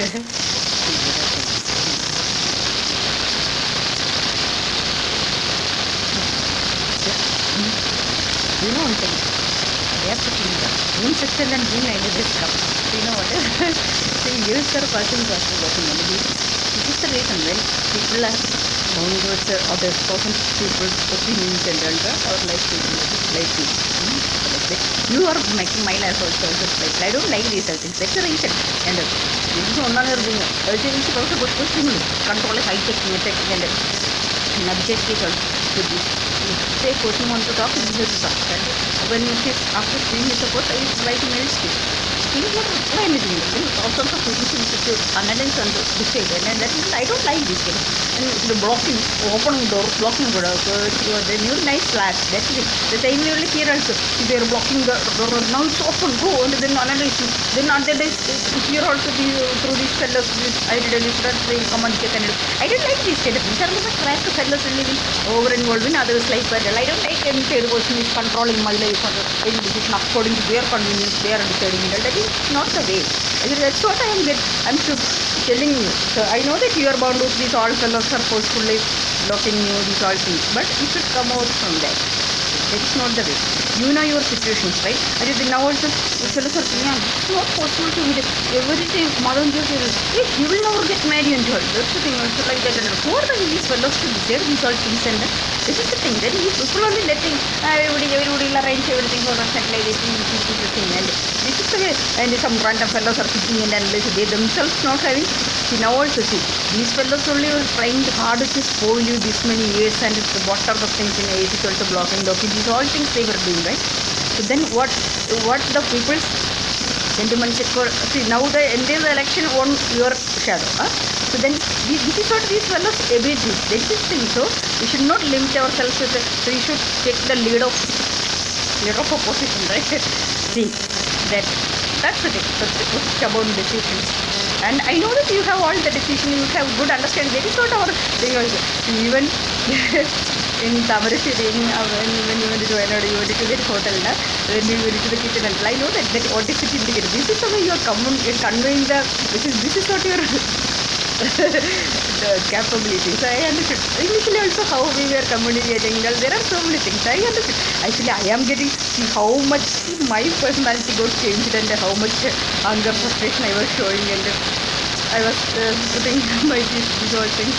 You know one thing, they are putting the room section and room end this cup. You know what? So years are passing. This is the reason when people are known towards other thousand people's opinions and our life like this. You are making my life also like I don't like these things. That's the reason. And this is another thing. We should also put control high tech and Abhishek is also with this. Say person want to talk, he has to talk. And when he is after seeing his support, he is writing else. He will not reply anything. Then also the position to analyze and decide. And that is I don't like this thing. And the blocking, opening door, blocking door. So the new nice flash. That's it. The same way only here also. If they are blocking the door, now it's open. Go and then analyze. Then other days here also through these fellows, I did a different way. Come and check and I don't like this kind of things. I'm not crack the fellows living over involved in others' life. I don't like any third person is controlling my life or any decision according to their convenience. They are deciding it. That is not the way. That's what I'm telling you. So I know that you are bound with these all fellows are forcefully blocking you these all things, but you should come out from that. That's not the way. You know your situations, right? I just now also fellows are saying, it's not possible to meet everything. Mother and he will never get married into her. That's the thing. Also like that. Who are these fellows to decide these all things? And this is the thing. Then you people only letting everybody will arrange everything for us and like this thing. And this is the way. And some random fellows are sitting in and they themselves not having. See now also see these fellows only were trying hard to spoil you this many years and what are the things in it is also blocking. These all things they were doing, right? So then what the people's sentiments for see now the entire election on your shadow. So then this is what these fellows every this is thing. So we should not limit ourselves with so you should take the lead of opposition, right? See that's the thing. So it's about decisions. And I know that you have all the decision, you have good understanding. That is what our thing also. Even in Tamarashiri, when you went to Wayanad, you went to that hotel, when you went to the kitchen, I know that what is it indicated. This is the way you are conveying the, this is what your the capabilities. I understood. Initially also how we were communicating, there are so many things. I understood. Actually, I am getting see how much my personality got changed and how much anger, frustration I was showing and I was putting my these all things.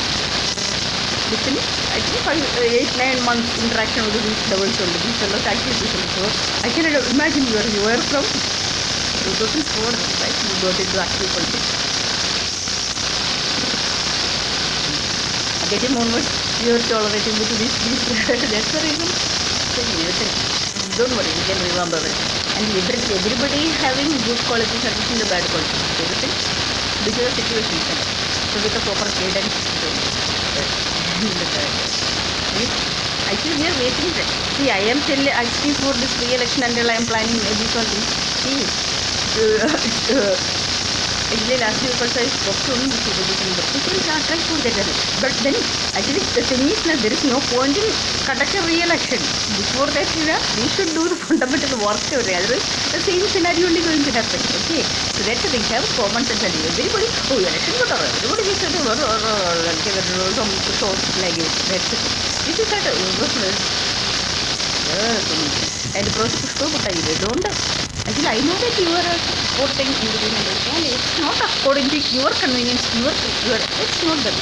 Listen, I think 8-9 months interaction with these doubles only, these fellows activities also. I can imagine you were from 2004, right? You got into active politics. Getting onwards, you are tolerating with this. That's the reason. So, don't worry, you can remember it. And everybody having good qualities and the bad qualities. Everything. This is the situation. So with the proper guidance. Actually, we are waiting. See, I am asking for this re-election until I am planning these all things. See, actually last week also I spoke to him, people are trying for that. But then actually the thing is that there is no point in conducting a re-election. Before that, we should do the fundamental work. Otherwise, the same scenario only going to happen. Okay, so that's the thing. Have common sense. Everybody, election got over. Everybody is some source like it. That's it. This is that. And the process is so good. Don't. Actually, I know that you are supporting independent and it's not according to your convenience, it's not the way.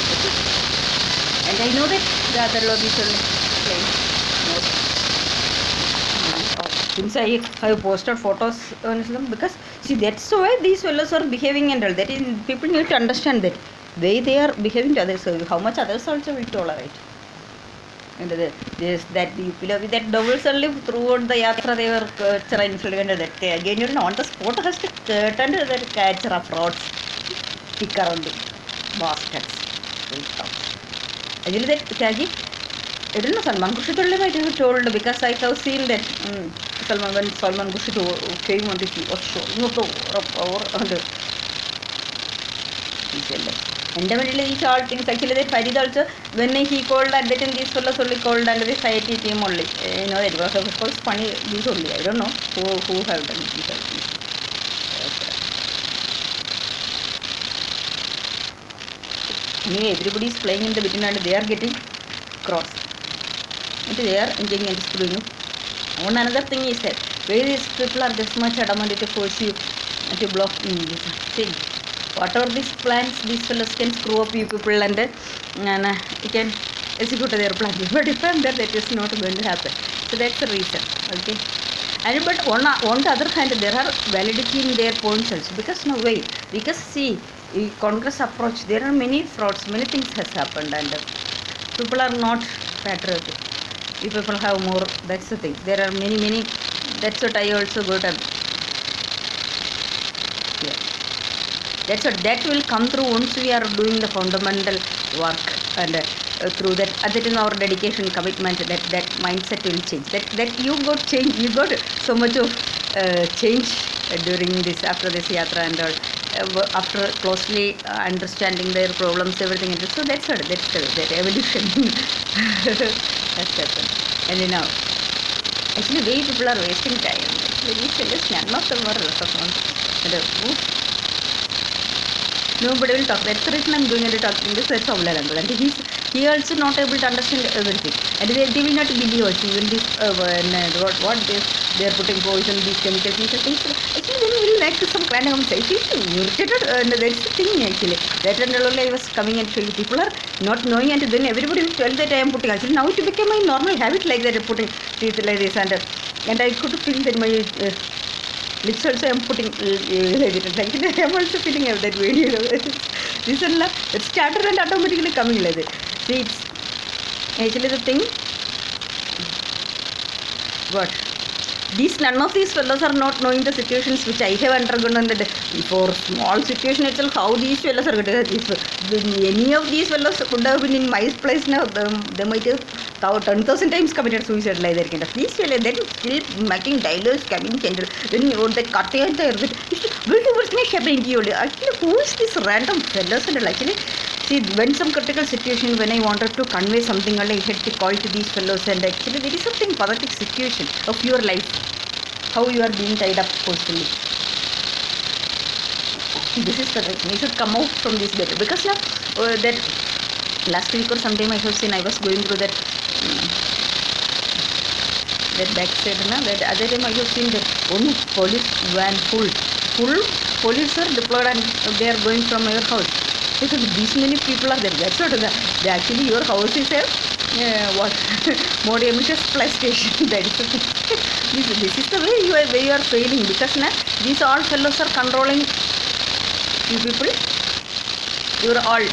And I know that the other lobbies will explain more. Since I have posted photos on Islam, because see that's why these fellows are behaving and all that. People need to understand that way they are behaving to others, so how much others also will tolerate. And that doubles only throughout the yatra they were influenced that again on the spot has to turn to that catcher of frauds pick around the baskets. Actually that Tagi I don't know Salman Khurshid might have told because I have seen that Salman Khurshid came on the show on the fundamentally these all things actually that Farid also when he called at that time these fellows only called under the society team only that was of course funny these only I don't know who have done these all things. Anyway, everybody is playing in the between and they are getting cross. And they are enjoying and screwing you. One another thing is that various people are this much adamant to force you to block images. See, whatever these plans, these fellows can screw up you people and you can execute their plan. But if I'm there, that is not going to happen. So that's the reason. Okay. And but on the other hand, there are validity in their points also. Because no way. Because see, Congress approach, there are many frauds, many things has happened, and people are not patriotic. If people have more, that's the thing. There are many. That's what I also got. Yeah. That's what that will come through once we are doing the fundamental work, and through that, that is our dedication, commitment. That mindset will change. That you got change. You got so much of change during this, after this yatra and all. After closely understanding their problems, everything. So that's what. That evolution has happened. And now, actually, way people are wasting time. Actually, these fellows, none of them are responsible. Nobody will talk. That's the reason I'm doing it talking this. That's all. And he also not able to understand everything. And they will not believe also. Even this what they are putting poison, these chemicals, these things. Actually, then we will make some kind of sense. Irritated. And that's the thing actually. That and all I was coming and feeling people are not knowing, and then everybody will tell that I am putting. Actually, now it became my normal habit like that, putting teeth like this, and I could feel that my lips also I am putting like I am also feeling that video. This and it started and automatically coming like that. See, it's actually the thing. What? None of these fellows are not knowing the situations which I have undergone on the for small situation itself. How these fellows are going to, if any of these fellows would have been in my place now, they might have 10,000 times committed suicide like that kind of. These fellows then still making dialogues, coming tender. Then you want that cutting and there. What's my happening to you? Actually, who is this random fellows? And actually, see, when some critical situation, when I wanted to convey something, I had to call to these fellows, and actually there is something pathetic situation of your life, how you are being tied up forcefully. This is correct. You should come out from this better, because now that last week or sometime I have seen, I was going through that backside, that other time I have seen that only police van full police are deployed and they are going from your house. Because these many people are there. That's what they actually, your house is a what more emissions plus station. That is the thing. This is the way you are failing, because these all fellows are controlling you people. You are all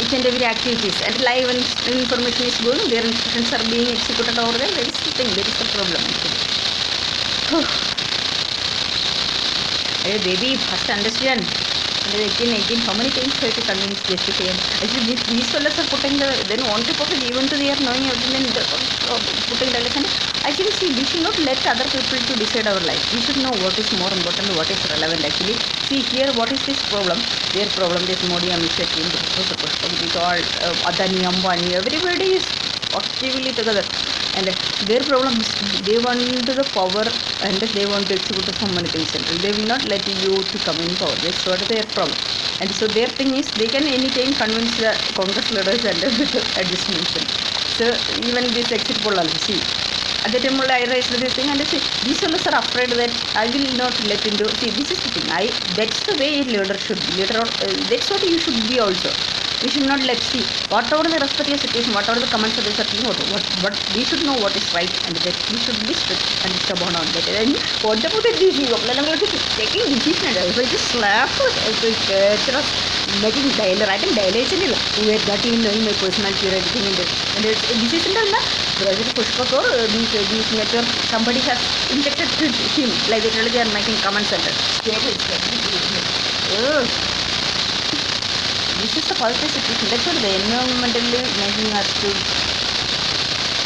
each and every activities, and live information is going. Their instructions are being executed over there. That is the thing. That is the problem actually. Hey baby, first understand. 18, how many times have to convince this to say? Actually, these fellows are putting then on top of it, even to they are knowing everything, putting the lesson. Actually, see, we should not let other people to decide our life. We should know what is more important, what is relevant. Actually, see here, what is this problem? Their problem, this Modi, Amit Shah team, it's all Adani, Ambani, everybody is actively together. And their problem is they want the power and they want to execute so many things. They will not let you to come in power. That's what their problem. And so their thing is they can anytime convince the Congress leaders and adjustments. So even this exit poll also, see, at the time I raised this thing, and see, these fellows are afraid that I will not let into. See, this is the thing. That's the way a leader should be. That's what you should be also. We should not let see whatever the respective situation, whatever the comments of this are, what we should know what is right, and that we should be strict and stubborn on that. And what about the DC? Taking decision, I will just slap making dialogue. I think dialogue is not even knowing my personality or everything in this. And this isn't enough. President Pushpak or these network, somebody has injected to him, like literally they are making comments and this is the positive situation. That's what the environmentally making us to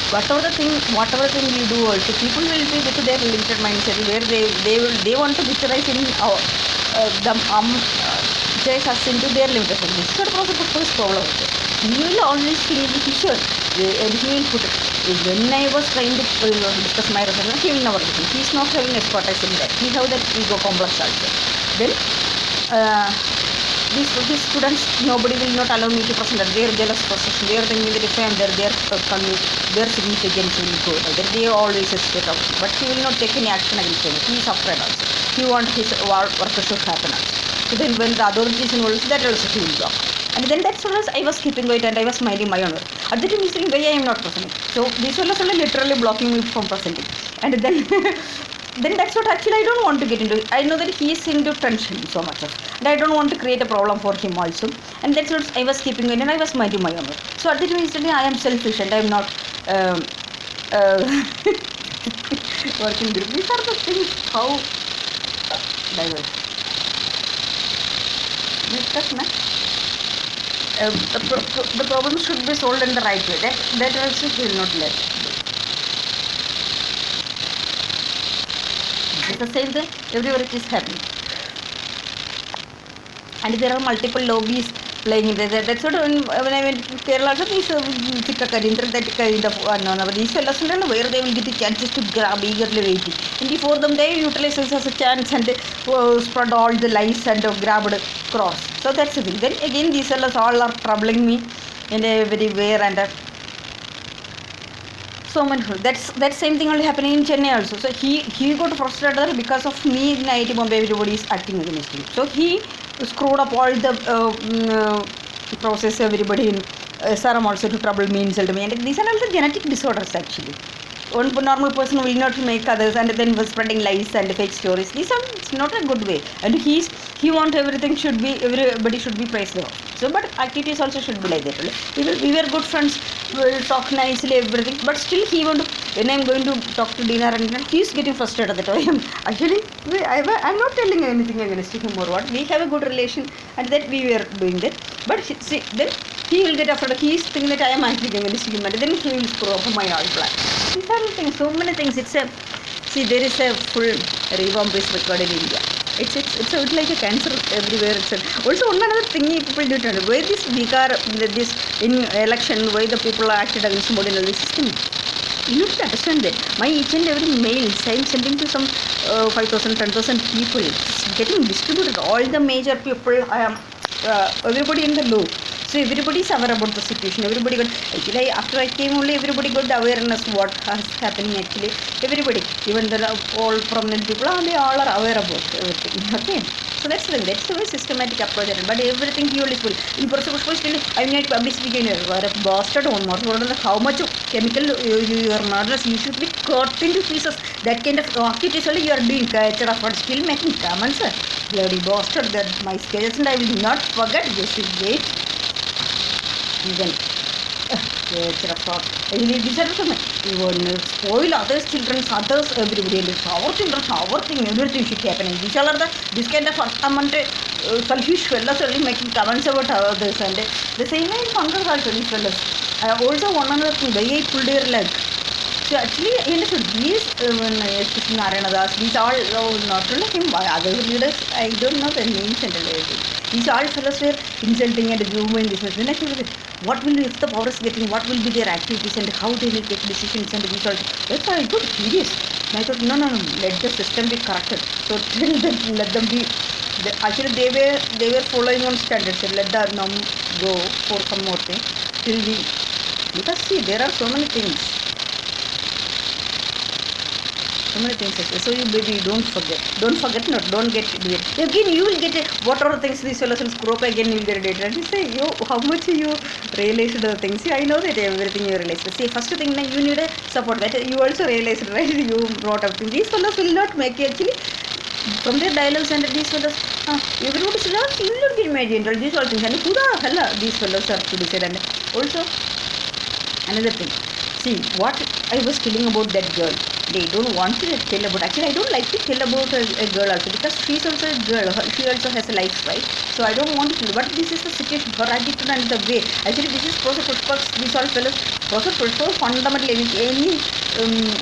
whatever thing we do also, people will be with their limited mindset where they want to visualize in chase us into their limitation. This is what the first problem also. He will always feel sure and he will put it. When I was trying to discuss my resolution, he will never listen. He is not having expertise in that. He have that ego complex also. Then these students, nobody will not allow me to present that. They are jealous possession. They are thinking that if I am there, their significance will go. That they always hesitate out. But he will not take any action against him. He is afraid also. He wants his work should happen also. So then when the authorities involved, that also he will block. And then that's all I was keeping quiet and I was minding my own work. At the time he's saying, why I am not presenting. So these fellows are literally blocking me from presenting. And then then that's what actually I don't want to get into. I know that he is into tension so much of, and I don't want to create a problem for him also. And that's what I was keeping in, and I was minding my own work. So at the time instantly I am selfish and I am not working group. These are the things how diverse. The problem should be solved in the right way. That also he will not let. It's the same thing everywhere it is happening. And there are multiple lobbies playing in there. That's what when I went to Kerala, also these that kind of unknown. These fellows where they will get the chances to grab, eagerly waiting. And before them, they utilize this as a chance and spread all the lies and grab the cross. So that's the thing. Then again, these fellows all are troubling me in every way and so many. That same thing only happening in Chennai also. So he got frustrated because of me in IIT Bombay. Everybody is acting against him. So he screwed up all the process. Everybody in SRM also to trouble me, insult me. And these are all the genetic disorders actually. One normal person will not make others and then was spreading lies and fake stories. These are not a good way. And he wants everybody should be praised. So but activities also should be like that. We were good friends. We will talk nicely everything. But still he want to, when I am going to talk to dinner and he is getting frustrated that I am actually I am not telling anything against him or what. We have a good relation and that we were doing that. But see then he will get afraid. He is thinking that I am acting against him and then he will screw up my all plan. These are things, so many things. There is a full revamp is recorded in India. It's like a cancer everywhere. Also one another thing people do it. Why this Bihar, this in election, why the people are acted against Modi in the system? You need to understand that. My each and every mail I am sending to some 5,000, 10,000 people. It's getting distributed. All the major people, I am everybody in the loop. So everybody is aware about the situation. Everybody got actually after I came only everybody got the awareness what is happening actually. Everybody, even the all prominent people, they all are aware about everything. Okay. So that's the way systematic approach. But everything he only will. In person, I mean, public speaking, bastard on more. How much chemical you are murderers, you should be cut into pieces. That kind of activities only you are doing. Still making comments. Bloody bastard. That my sketches and I will not forget this. Wait. Then these are spoil others children, others everybody else. Our children, our thing, everything should happening. These are this kind of selfish fellows only making comments about others and the same way in Congress also these fellows. Also one another thing, they pulled their leg. So actually understood these especially Narayana Das, these all not only him, other leaders, I don't know the names and everything. These all fellows were insulting and humouring this. Then I thought, what will be if the power is getting, what will be their activities and how they will take decisions and these all. That's why I got serious. And I thought, no, let the system be corrected. So let them be. Actually, they were following on standards. So let the num go for some more thing till we. Because see, there are so many things. So many things. So you baby, don't forget. Don't get it. Again, you will get what are the things these fellows will screw up again. You will get it. And you say, how much you realized the things. See, I know that everything you realize. See, first thing you need a support. That you also realized, right? You brought up things. These fellows will not make you actually. From their dialogues and these fellows, everybody says, you will not get married. These all things. And who the hell these fellows are to decide. And also, another thing. See, what I was telling about that girl. They don't want to tell about. Actually, I don't like to tell about a girl also because she's also a girl. She also has a life, right? So I don't want to tell. But this is the situation. Her attitude and the way. Actually, this is Professor Pushpa. These all fellows. Professor Pushpa fundamentally any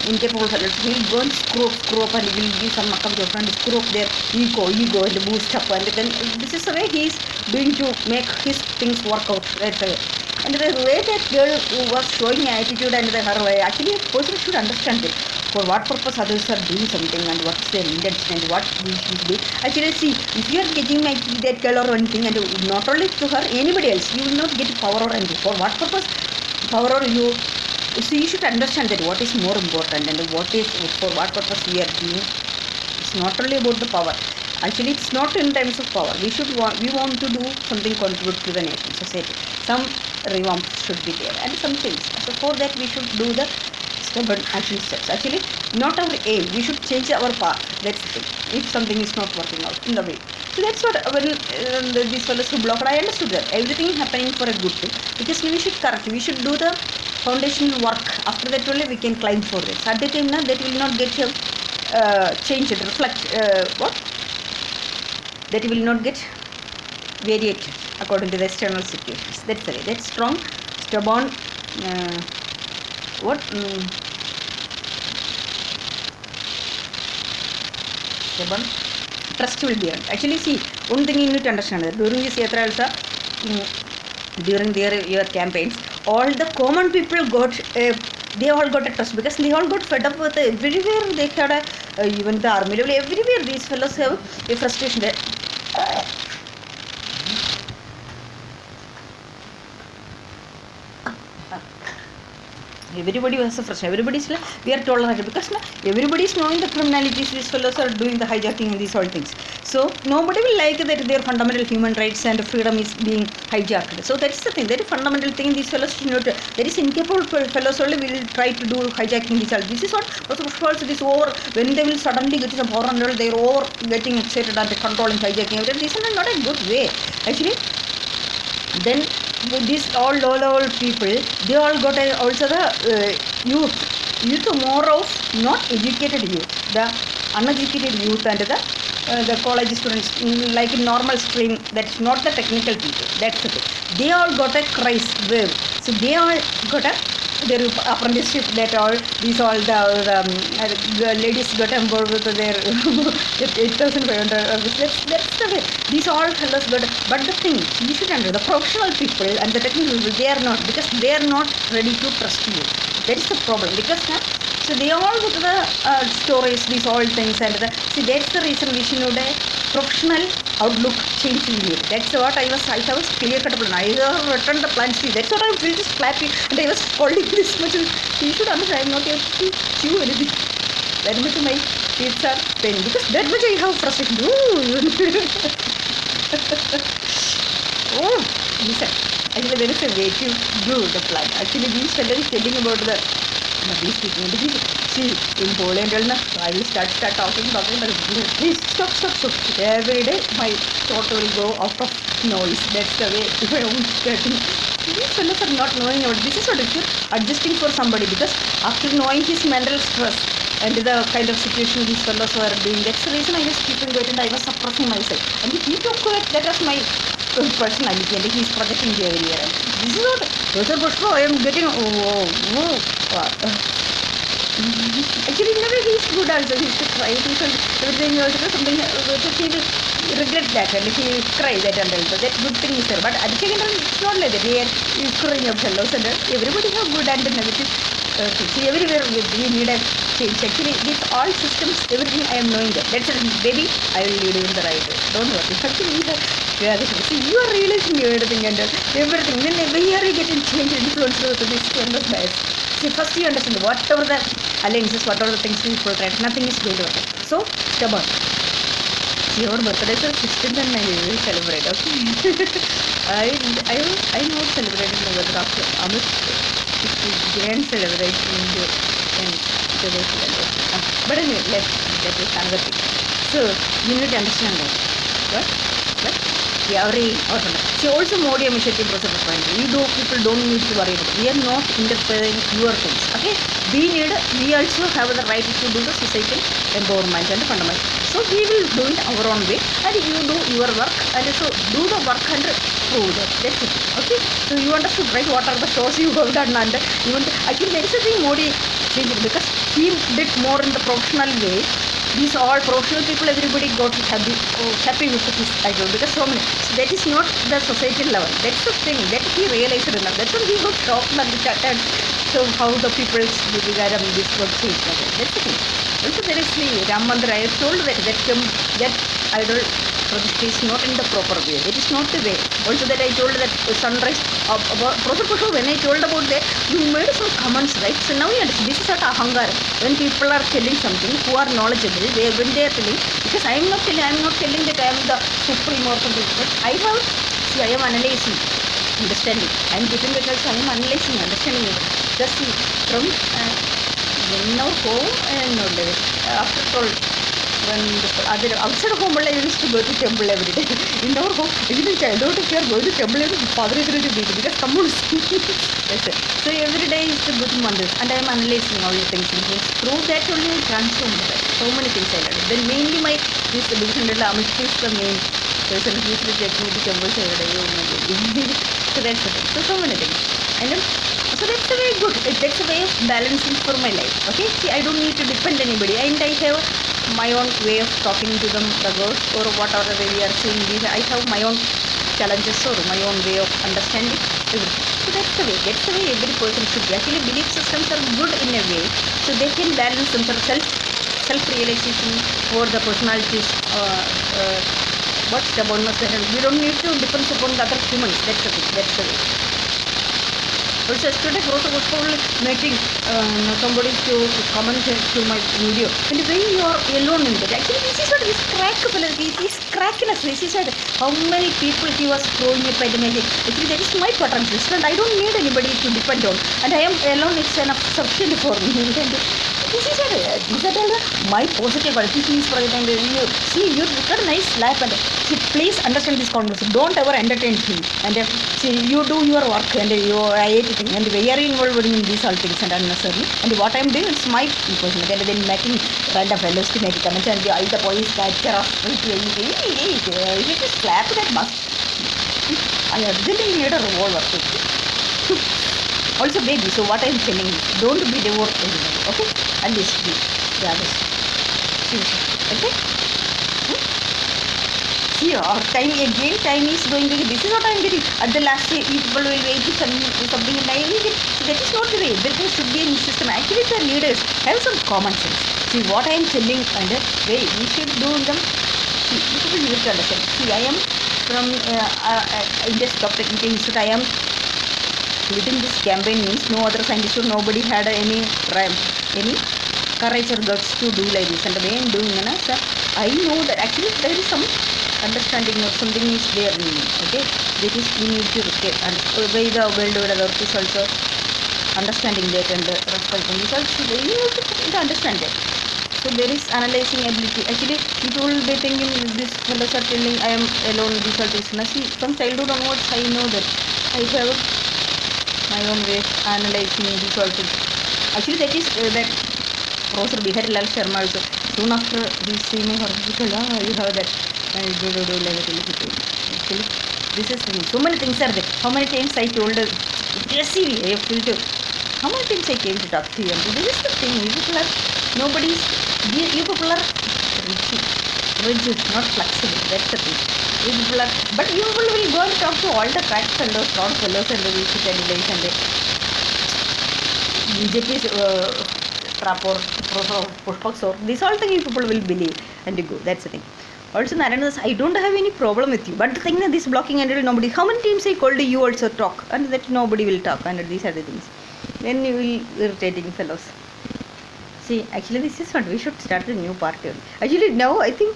incapable fellows, he will go and screw up and he will give some muck up to your friend, screw up their ego and boost up, and then this is the way he is doing to make his things work out. That's the way. And the way that girl was showing attitude and her way, actually a person should understand it. For what purpose others are doing something and what is their intention and what we should do. Actually, see, if you are getting that girl or anything, and not only to her, anybody else, you will not get power or anything. For what purpose? Power or you. So you should understand that what is more important and what is for what purpose we are doing. It's not only about the power. Actually, it's not in terms of power. We want to do something contribute to the nation, society. Some revamp should be there and some things. So for that we should do the stubborn action steps. Actually, not our aim. We should change our path. That's the thing. If something is not working out in the way. So that's what when these fellows who blocked, I understood that everything happening for a good thing. Because we should correct. We should do the foundational work. After that only we can climb for it. So at the time now that will not get changed, reflect what? That will not get variated according to the external situations. That's the way. That's strong, stubborn. Stubborn. Trust will be earned. Actually, see, one thing you need to understand that during this yatra also, during your campaigns, all the common people they all got a trust because they all got fed up with everywhere they had even the army level, everywhere these fellows have a frustration that everybody has a frustration. Everybody is like, we are tolerant because everybody is knowing the criminalities these fellows are doing, the hijacking and these all things. So nobody will like that their fundamental human rights and freedom is being hijacked. So that's the thing. That is fundamental thing these fellows should not. There is incapable fellows only will try to do hijacking these all. This is what also this over when they will suddenly get some power and they are over getting excited and controlling hijacking. This is not a good way. Actually, then these all low-level people, they all got also the youth more of not educated youth, the uneducated youth and the college students, like in normal stream, that's not the technical people, that's the thing. They all got a crisis wave, so they all got their apprenticeship, that all these all the ladies got involved with their 8,500 that's the way. These all fellows got, but the thing you should understand, the professional people and the technical people, they are not, because they are not ready to trust you. That is the problem, because so they all got the stories, these all things, and see that's the reason we should know the professional outlook change in you. That's what I was clear cut plan. I returned the plan sheet. That's what I feel just clappy and I was holding this much. You should understand, I'm not able to chew anything. That much my teeth are paining because that much I have frustration. Oh, listen. Actually, there is a way to do the plan. Actually, these fellows telling about the these people. See, in Poland, I will start talking, but please stop. Every day, my thought will go out of noise. That's the way if I am getting. These fellows are not knowing about this is what if you're adjusting for somebody, because after knowing his mental stress and the kind of situation these fellows were doing, that's the reason I was keeping quiet and I was suppressing myself. And he took that as my personality and he is projecting the area. This is not I am getting actually never he is good also. He should try it. Everything also something he will regret that and he will cry that and also. That good thing is there. But at the second time it's not like that. We are screwing up fellows and everybody have good and negative things. See, everywhere we need a change. Actually these all systems, everything I am knowing that. That's it, baby, I will lead you in the right way. Don't worry. Actually see, you are realizing everything and everything. Then here you get change influence to this kind of bias. See, first you understand whatever the alliances, whatever the things people try, nothing is going to work. So, stubborn. See, our birthday is 16th and I will celebrate, okay? I not celebrating my birthday after Amit. It's a grand celebration in today's celebration. But anyway, that is another thing. So, you need to understand that. What? Yeah, see, also Modi initiative process of finding. People don't need to worry about it. We are not interfering your things. Okay? We also have the right to do the societal empowerment and fundamental. So we will do it our own way, and you do your work, and so do the work and prove that. That's it. Okay. So you understood, right? What are the shows you have done, and even actually there is a thing Modi changed because he did more in the professional way. These all professional people, everybody got happy with his idol because so many. So that is not the societal level. That's the thing that he realized enough. That's why he got shocked and chatted. So how the people's Vigaram this got changed. That's the thing. Also there is the Ram Mandir. I have told that idol project is not in the proper way. That is not the way. Also that I told that sunrise about Professor Pushu, when I told about that, you made some comments, right? So now you understand. This is what ahangar. When people are telling something who are knowledgeable, when they are telling, because I am not telling that I am the supreme or something. But I am analyzing, understanding. I am giving the results. I am analyzing, understanding. Just see from when now home and after all. When outside home, I used to go to temple every day. In our home, even in childhood, if you are going to temple, father is ready to beat because come on. So every day I used to go to mandirs, and I am analyzing all the things. Through that only I transformed. So many things I learned. Then mainly this division Amit is the main person who used to take me to temples every day. So that's the thing. So many things. And then, so that's a very good. That's a way of balancing for my life. Okay. See, I don't need to depend on anybody, and I have my own way of talking to them, the girls, or whatever way we are seeing these. I have my own challenges or my own way of understanding everything. So that's the way. That's the way every person should be. Actually, belief systems are good in a way, so they can balance themselves, self-realization for the personalities. What's the bonus? We don't need to depend upon the other humans. That's the thing. That's the way. Also yesterday Professor was probably making somebody to comment to my video. And when you are alone in that, actually this is what this crack fellow, this crackness, this is what, how many people he was throwing it by the magic. Actually that is my pattern system. I don't need anybody to depend on. And I am alone, it's enough sufficient for me. This is what, these are all my positive qualities. For example, you see, you got a nice slap, and see, please understand this conversation. Don't ever entertain him. And see, you do your work, and I hate it, and we are involved in these all things and unnecessarily. And what I am doing, it's my personality. And then making random fellows to make comments, and all the boys capture of you just slap that bus. I urgently need a revolver. Also, baby, so what I am telling you, don't be devoted anymore, okay? At least be the others. Okay? See, time is going to, this is what I am getting. At the last day, people will wait to something and I will get. So that is not the way. There should be a system. Actually, the leaders have some common sense. See, what I am telling, and way we should do them. See, people need to understand. See, I am from India's top technical institute. I am leading this campaign means no other scientist or nobody had any courage or guts to do like this. And the way I am doing, so I know that actually there is some understanding or something is there in me. Okay, that is we need to get and by the world authorities also understanding that and respecting this also we need to understand that. So there is analyzing ability. Actually, people will be thinking this fellows are telling I am alone. This all things. See, from childhood onwards, I know that I have my own way of analyzing these all things. Actually, that is that Professor Bihari Lal Sharma also. Soon after he see me hospital, you have that. Actually, this is so many things are there. How many times I told Jesse, I feel to. How many times I came to talk to you? And this is the thing. You people are nobody's. You people are rigid, not flexible. That's the thing. You people are, but you people will go and talk to all the crack fellows, fraud fellows, and the VC candidates and the BJP's Trapor, Pushpak Sor. These all things you people will believe and you go. That's the thing. Also, Narendra, I don't have any problem with you. But the thing that this blocking and nobody. How many times I called you also talk, and that nobody will talk, and these are the things. Then you will irritating fellows. See, actually, this is what we should start a new party. Actually, now I think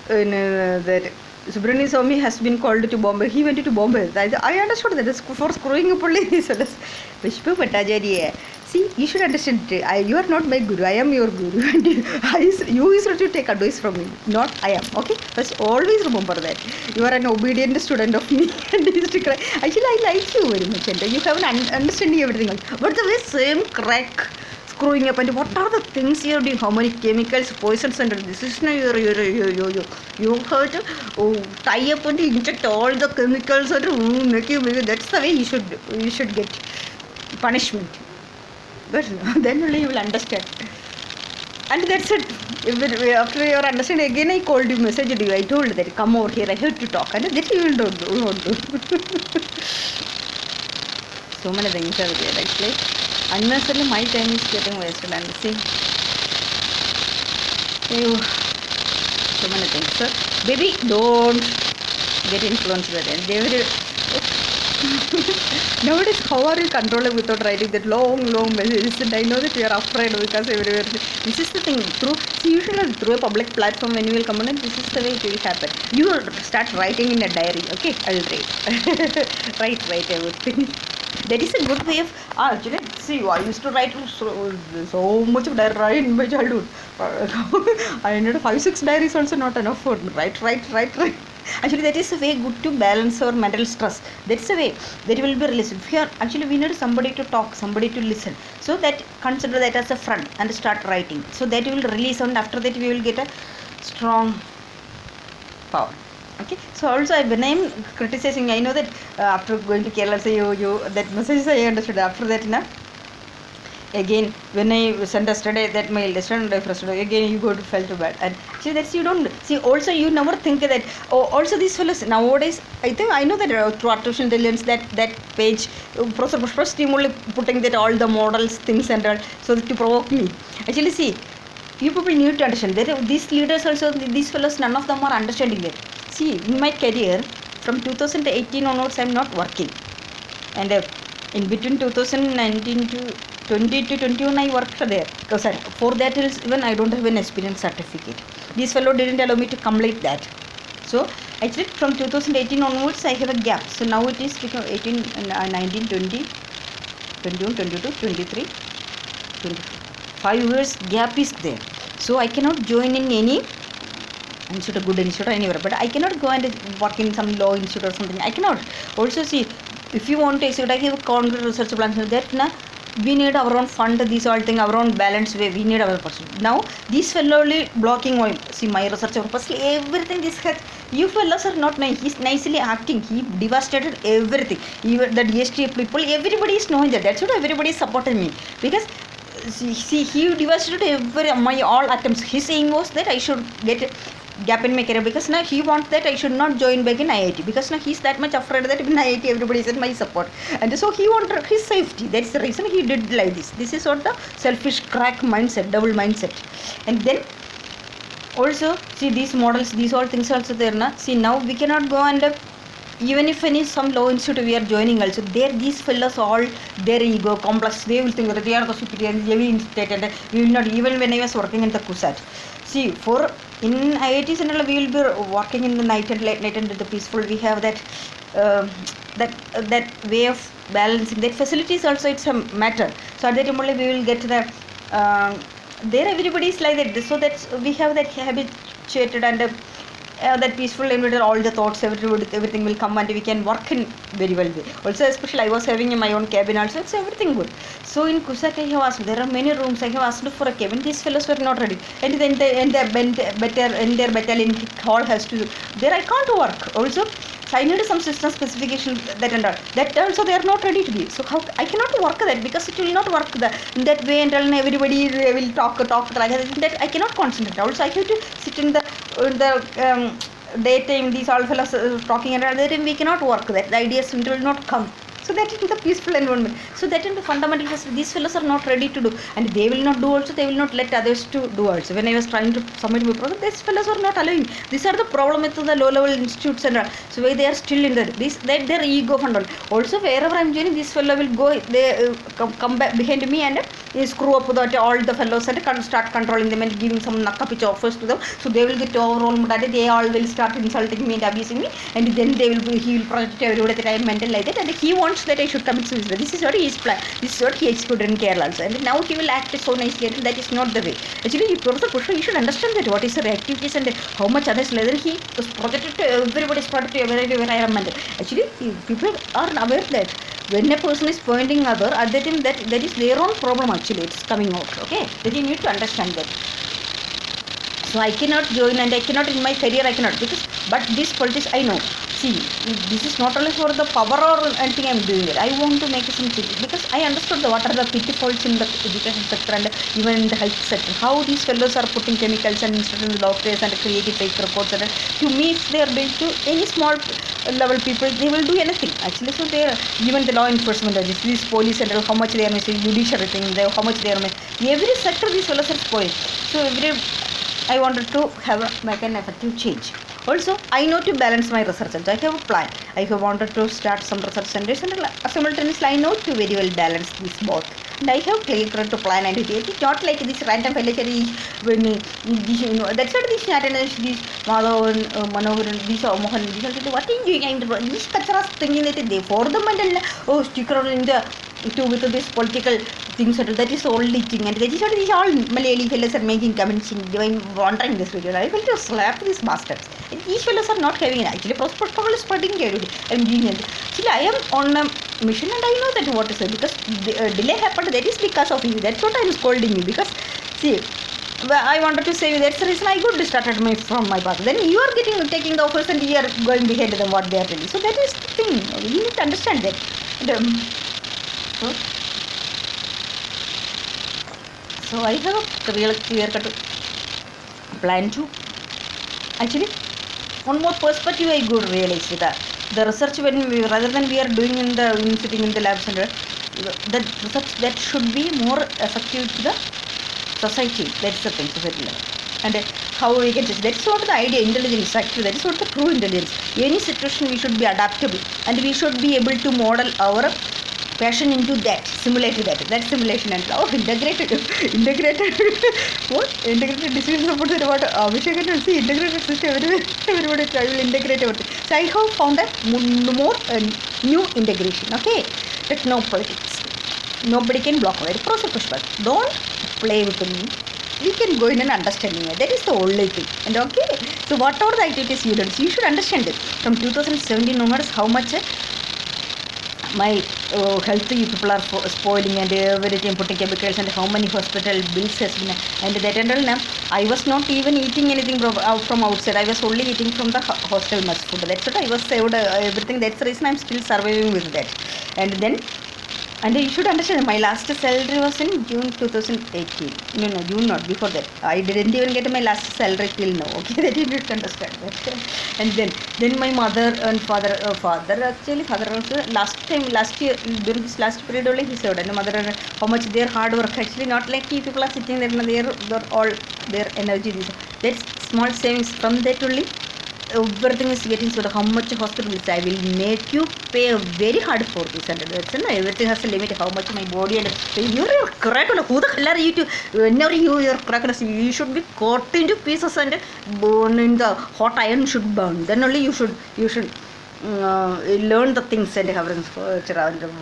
that Subramanian Swamy has been called to Bombay. He went to Bombay. I understood that for screwing up only these fellows. Vishnu Bhattacharya. See, you should understand. You are not my guru. I am your guru. And you is to take advice from me. Not I am. Okay? Just always remember that. You are an obedient student of me. And actually, I like you very much. And you have an understanding everything else. But the way same crack screwing up, and what are the things you're doing, how many chemicals, poisons, and this is no, you have to tie up and inject all the chemicals and make you, that's the way you should get punishment. But then only you will understand. And that's it. After your understanding, again I called you, messaged you. I told that come over here, I have to talk. And that you will don't do. So many things are there actually. Unnecessarily my time is getting wasted. And see, so many things. So, baby, don't get influenced by them. They will. Nowadays, how are you controlling without writing that long messages? And I know that you are afraid because everywhere. This is the thing. Usually through a public platform, when you will come on, this is the way it will happen. You will start writing in a diary. Okay, I will write. write everything. That is a good way of actually. See, I used to write so much of diary in my childhood. I need 5-6 diaries also not enough for me. Write. Actually, that is a way good to balance our mental stress. That's a way that will be released. Here, actually, we need somebody to talk, somebody to listen. So that consider that as a friend and start writing. So that will release, and after that we will get a strong power. Okay. So also when I am criticizing, I know that after going to Kerala, say you that message I understood. After that, again when I sent yesterday that mail, yesterday frustrated, again you go to felt too bad. And see, that's you don't see. Also, you never think that. Oh, also these fellows nowadays, I know that through artificial intelligence that page, Professor Pushpa team only putting that all the models, things and all, so that to provoke me. Actually, see, you people need to understand that these leaders also, these fellows, none of them are understanding it. See, in my career, from 2018 onwards, I am not working, and in between 2019 to 20 to 21 I worked there. Sorry, for that even I don't have an experience certificate. This fellow didn't allow me to complete that. So actually from 2018 onwards I have a gap. So now it is 18, 19, 20, 21, 22, 23, 24. 5 years gap is there. So I cannot join in any institute, good institute or anywhere. But I cannot go and work in some law institute or something. I cannot. Also see, if you want to execute, I have a concrete research plan. That we need our own fund, these all things, our own balanced way. We need our person. Now, these fellow only blocking oil. See, my research purpose, everything this has. You fellows are not nice. He's nicely acting. He devastated everything. Even the DST people, everybody is knowing that. That's why everybody is supporting me. Because, see, he devastated my all attempts. His aim was that I should get gap in my career, because now he wants that I should not join back in IIT, because now he's that much afraid that in IIT everybody is at my support, and so he wanted his safety. That's the reason he did like this. This is what the selfish crack mindset, double mindset. And then also see these models, these all things also there now. See, now we cannot go and even if some law institute we are joining also, there these fellows all their ego complex, they will think that they are the superior, they will instate, and we will not. Even when I was working in the KUSAT, see, for in IITs and we will be working in the night and late night and the peaceful. We have that that way of balancing. That facilities also it's a matter. So at that time only we will get the there everybody is like that. So that we have that habituated and that peaceful environment, all the thoughts, everything will come and we can work in very well way. Also, especially I was having in my own cabin also, it's everything good. So in KUSAT I have asked, there are many rooms, I have asked for a cabin. These fellows were not ready. And then their battalion hall has to, there I can't work. Also, so I need some system specification that and all. That also they are not ready to give. So how I cannot work that, because it will not work in that way, and everybody will talk like that. I cannot concentrate. Also I have to sit in the daytime. These all fellows talking, and at that time we cannot work that. The ideas will not come. So that is the peaceful environment. So that in the fundamental facility, these fellows are not ready to do, and they will not do also. They will not let others to do also. When I was trying to submit my project, these fellows are not allowing. These are the problem with the low-level institutes and all. So why they are still in that their ego and all. Also wherever I am joining, this fellow will go. They come back behind me and screw up that all the fellows and start controlling them and giving some nakka pitch offers to them. So they will get overall mutate. They all will start insulting me and abusing me, and then he will project everybody that I am mental like that, and he wants that I should commit suicide. This is what he is plan. This is what he executed in Kerala also. And now he will act so nicely, and that is not the way. Actually, Professor Pushpa, you should understand that what is the activities and how much others leather he was projected to everybody's project to everywhere I am mental. Actually, people are aware that when a person is pointing other, at that time that is their own problem actually, it's coming out. Okay, that you need to understand that. So I cannot join, and I cannot in my career I cannot, because but this politics I know. See, this is not only for the power or anything I'm doing it. I want to make some change because I understood what are the pitfalls in the education sector and even in the health sector. How these fellows are putting chemicals and instead the doctors and creating fake reports. And to me, if they are doing to any small level people, they will do anything actually. So they are, even the law enforcement agencies, this police and how much they are missing, judiciary thing, how much they are missing. Every sector these fellows are spoiled. So I wanted to make an effective change. Also, I know to balance my research centers. I have a plan. I have wanted to start some research centers, and simultaneously I know to very well balance these both. And I have clear to plan and it is not like this random fellow when that's what these Natanas, these Madhavan, Manohar, these Mohan, what are you doing? These Kacharas thinking that they for them and oh, sticker in the with this political things, that is only thing, and that is what these all Malayali fellows are making comments in wandering this video. I will just slap these bastards. And these fellows are not having it. Actually, Prosper is spreading every day. I'm doing it. Actually, I am on a mission and I know that what to say, because the delay happened, that is because of you. That's what I'm scolding you, because see, I wanted to say that's the reason I got started from my path. Then you are taking the offers and you are going behind them what they are telling. So that is the thing. You need to understand that. And, so I have a real clear-cut plan to actually one more perspective I could realize that the research when we, rather than we are doing sitting in the lab center, that research that should be more effective to the society. That's the thing, society level. And how we can just, that's what the idea, intelligence actually, that is what the true intelligence. Any situation we should be adaptable and we should be able to model our passion into that, simulate that simulation and integrated what? Integrated decision support that what Abhishek and see integrated system everybody try will integrate everything. So I have found a more new integration, okay? Techno politics. Nobody can block it. Process pushback. Don't play with me. We can go in and understand me. That is the only thing. And okay. So what are the activities you do? So you should understand it. From 2017 onwards, how much my health people are spoiling and everything putting chemicals and how many hospital bills has been, and that and all. I was not even eating anything from outside. I was only eating from the hostel mess food. That's what I was saved everything. That's the reason I'm still surviving with that. And then, and you should understand my last salary was in June 2018. No, June not, before that. I didn't even get my last salary till now. Okay, that you need to understand that. And then my mother and father also last year, during this last period only he served. And mother, how much their hard work, actually not like people are sitting there and all their energy. That's small savings from that only. Everything is getting sort of how much hospital bills I will make you pay very hard for this, and everything has a limit how much my body, and you're correct. Who the hell are you to whenever you're correct, you should be cut into pieces and burn in the hot iron should burn. Then only you should learn the things and have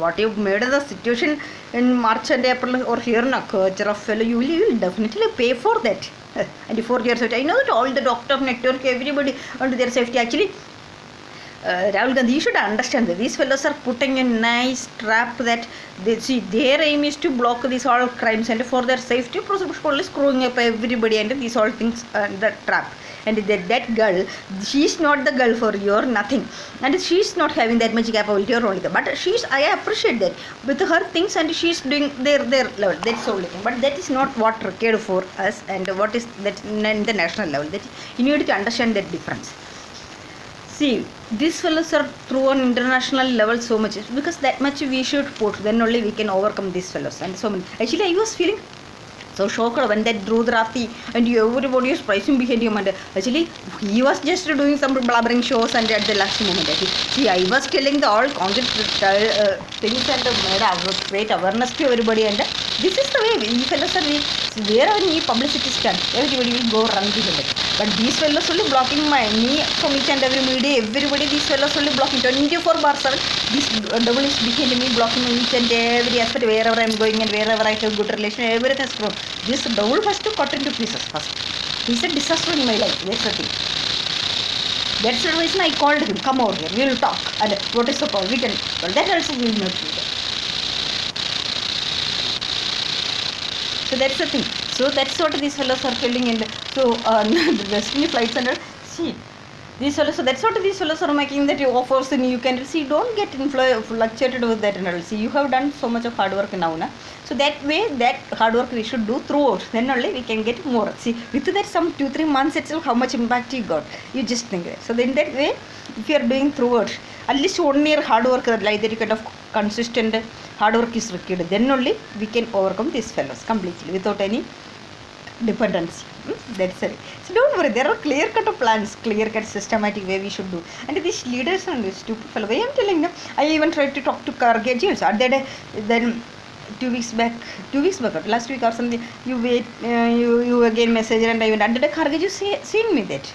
what you made the situation in March and April or here in a culture of fellow, you will definitely pay for that. And for your safety, I know that all the doctor network, everybody under their safety. Actually, Rahul Gandhi, you should understand that these fellows are putting a nice trap that they see their aim is to block these all crimes, and for their safety, police screwing up everybody and these all things the trap. And that girl, she is not the girl for your nothing, and she is not having that much capability or only that. But I appreciate that with her things, and she is doing their level. That's the only thing. But that is not what required for us, and what is that in the national level. That you need to understand that difference. See, these fellows are through on international level so much, because that much we should put. Then only we can overcome these fellows and so many. Actually, I was feeling so shocked when that Dhruv Rathi and everybody was pricing behind him, and actually he was just doing some blabbering shows, and at the last moment see, I was telling the all concrete things and made great awareness to everybody, and this is the way we fellows are wherever any publicity stand, everybody will go run behind it. But these fellows only blocking me from each and every media, everybody, these fellows only blocking 24/7. This double is behind me, blocking each and every aspect, wherever I am going and wherever I have good relation, everything is from. This double has to cut into pieces first. It's a disaster in my life. That's the thing. That's the reason I called him. Come over here. We will talk. And what is the problem? We can. Well, that also we will not do that. So that's the thing. So that's what these fellows are telling. And so the Destiny flights and see. These fellows, so that's what these fellows are making that offers, and you can see, don't get fluctuated with that and all. See, you have done so much of hard work now, na? So that way, that hard work we should do throughout. Then only we can get more. See, with that some 2-3 months itself, how much impact you got. You just think that. So then that way, if you are doing throughout, at least 1 year hard work, like that kind of consistent hard work is required. Then only we can overcome these fellows completely without any dependency. That's it. So don't worry, there are clear cut of plans, clear cut systematic way we should do. And these leaders and these stupid fellow, I am telling them, I even tried to talk to Kharge also. At that day, then 2 weeks back, last week or something, you again message, and I went, and the Kharge you seen me that.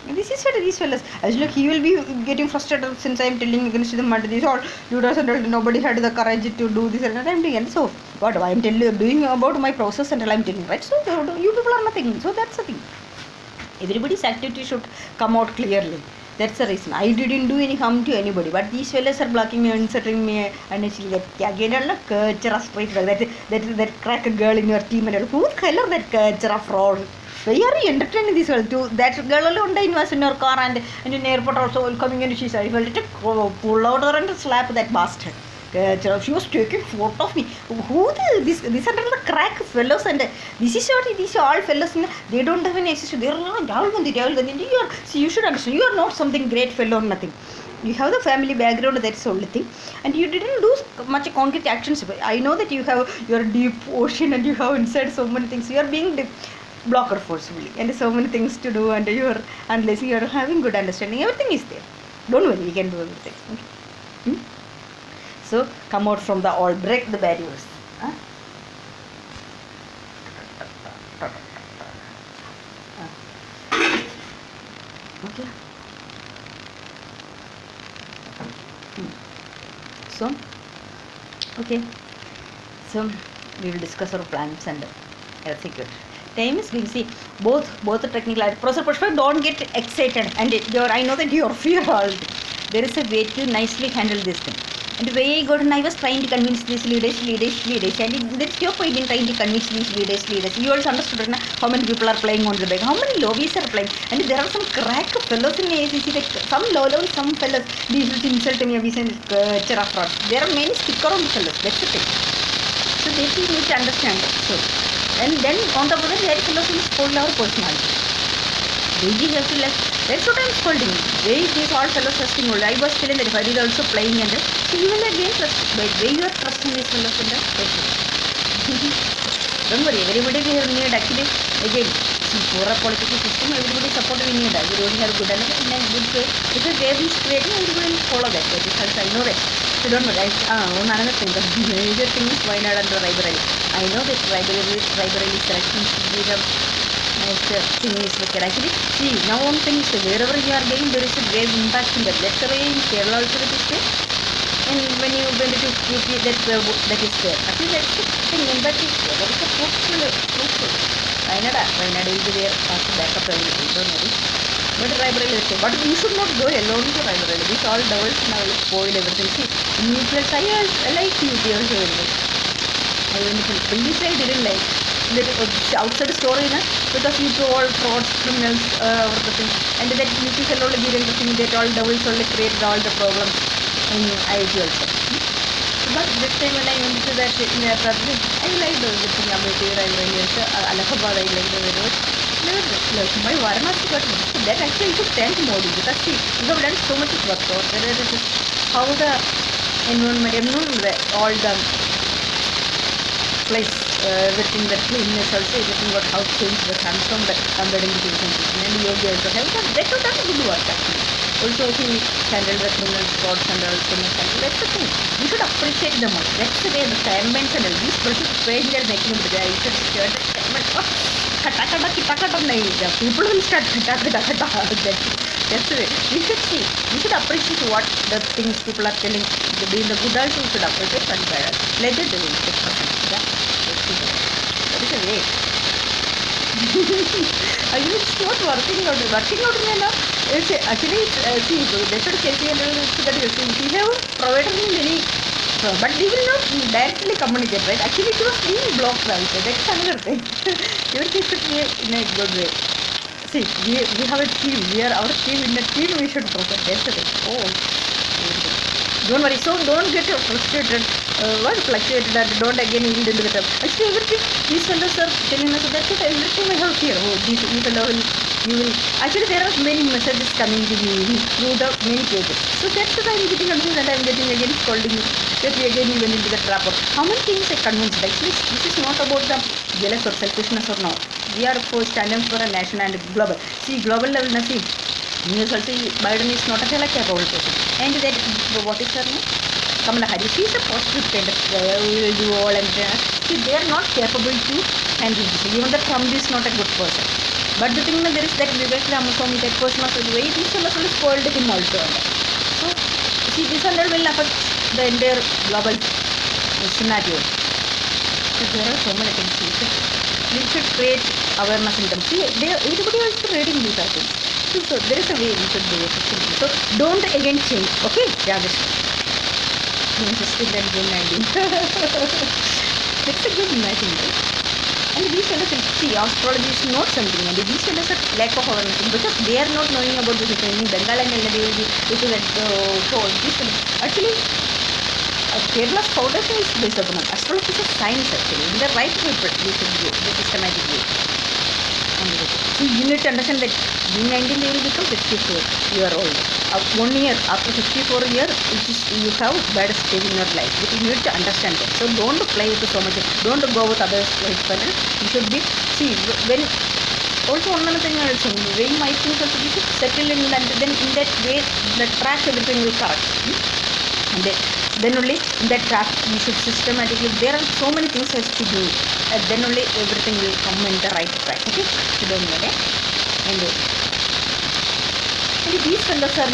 This is what these fellows, as look, he will be getting frustrated since I am telling against them, and this all leaders and nobody had the courage to do this, and I am doing. And so what I am doing about my process, and I am telling, right? So you people are nothing. So that's the thing. Everybody's activity should come out clearly. That's the reason. I didn't do any harm to anybody, but these fellows are blocking me, unsettling me, and actually that again that crack girl in your team, and who the hell are that culture fraud? Why are you entertaining this girl too? That girl alone was in your car, and in the airport also coming in, she said, well, pull out her and slap that bastard. She was taking photo of me. Who these are the crack fellows, and this is what these all fellows, they don't have any access to. They are see, you should understand, you are not something great fellow or nothing. You have the family background, that's the only thing, and you didn't do much concrete actions. I know that you have your deep ocean, and you have inside so many things. You are being blocker forcefully, and so many things to do, and you are, unless you are having good understanding, everything is there. Don't worry, we can do everything. Okay? So come out from the all, break the barriers. Okay. So okay, so we will discuss our plans and execute. Time is being, see, both the technical and Professor Pushpa, don't get excited, and I know that you are fear all. There is a way to nicely handle this thing. And very good, and I was trying to convince these leaders, and that's your point in trying to convince these leaders. You also understood how many people are playing on the back, how many lobbies are playing, and there are some crack fellows in ACC, like some low level, some fellows, these will insult me, there are many sticker on the fellows, that's the thing. So they need to understand it. So, and then on top of that, there fellows will spoil our personality. They have to like, that's what I am scolding. Why these all fellows trusting old? I was telling that if I is also playing, and so you will again trust. But why you are trusting these fellows in the don't worry, everybody we have need actually again. For a political system, everybody support we need. Everybody have good and good way. If a wave is creating, everybody will follow that. That is also I know that. So don't worry. One another thing. The major thing is why not under Raebareli. I know that Raebareli selection should be the thing is wicked. Actually, see, now one thing is wherever you are getting, there is a grave impact in that. Let's say in Kerala also it is there. And when you went to UP, that is there. Actually, that's the thing, impact is there. That is a fruitful. Wayanad will be there, backup available, don't worry. But Raebareli is there. But you should not go alone to Raebareli. These all doubles now will spoil everything. See, nuclear science, I like UP also very much. I didn't like. Outside the story, because you do all frauds, criminals, the thing, and that UP fellow only giving the thing, that all devils only created all the problems in IIT also. But this time when I went to that in the public, I liked everything about it. I really Allahabad, I liked it very much. Never my Varanasi got me. So that actually took 10 Modi, because see, we have done so much work out. There is how the environment, all the place, everything, the cleanness also, everything what how things were transformed compared to the education, and Yogi also helped. That was done good work actually. Also he handled the criminal spots and also that's the thing. We should appreciate them all. That's the way the campaigns and all these page they are making it. I should share the people will start that's the way. We should see. We should appreciate what the things people are telling. Being the good also we should appreciate and bad. Let it do it. That is the way. Are you not working out now? Actually, see, that's what KC and that we have provided me many, but we will not directly communicate, right? Actually, it was being blocked also. That's another thing. Your case should be in a good way. See, we have a team. We are our team. In a team, we should focus. That's the thing. Oh, don't worry. So don't get frustrated. What fluctuated and don't again yield into the term. Actually, everything these fellows are telling us that everything I have here. Oh, these fellow will. You will actually there are many messages coming to me through the many pages. So that's what I'm getting confused and I'm getting again scolding you that we again even into the trap of how many things I convinced. Actually, this is not about the jealous or selfishness or no. We are for standing for a nation and global. See, global level, na see. News also Biden is not a capable person. And that what is her name? Kamala Harris. She is a positive kind of we will do all and see they are not capable to handle this. Even the Trump is not a good person. But the thing there is that Vivek Ramaswamy, that person was very this spoiled him also. So see this and that will affect the entire global scenario. So there are so many things. We should create awareness in them. See, everybody else is reading these things. So there is a way we should do it. So don't again change. Okay? Yeah, this interesting and good ending. That's a good imagine, right? And these fellows, see, astrology is not something, and these fellows are lack of awareness because they are not knowing about this in Bengal and they will be told this. Actually, Kerala's foundation is based upon astrology is a science actually. In the right way, we should go the systematic way. See, you need to understand that in 19 they will become 54 year old. 1 year after 54 year, you have bad stage in your life. But you need to understand that. So don't play with so much. Don't go with others like fun. You should be when. Also one other thing also, when my things also you should settle in and then in that way the track everything will correct. And then only in that track you should systematically. There are so many things has to do. And then only everything will come in the right track. Okay, you don't know that. And these fellows are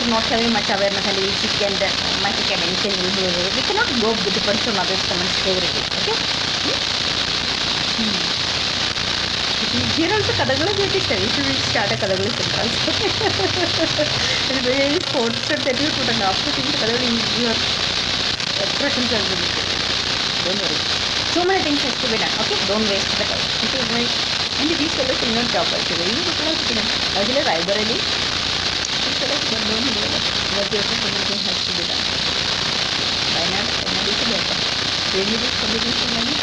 not having much awareness and will seek and might take attention. We cannot go with the person others comments everything. Okay. Here also Kadagala get it. We should start a Kadagala center. And very sports and that you put an after thing Kadagala in your expressions are good. Don't worry. So many things has to be done. Okay, don't waste the time. Okay, right. And these fellows will not talk actually. You people are sitting. Actually, Raibaraili. These fellows don't know what the other community has to be done. Why not? Is it better? Really, this communication money.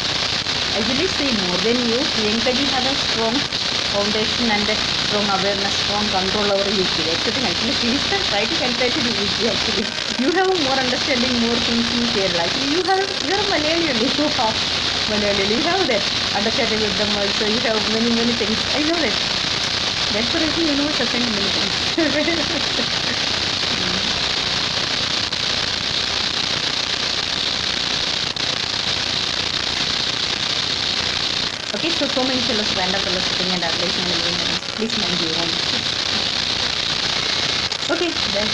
Actually, see more than you. Priyankaji had a strong foundation and a strong awareness, strong control over UK. Actually, please try to calculate it UK. Actually, you have more understanding, more things in Kerala. Actually, you are Malayali. You have that understanding with them also. You have many things. I know that. That's the reason you know such many things. Okay, so many fellows, random fellows sitting and advising and please mind your own. Okay, then.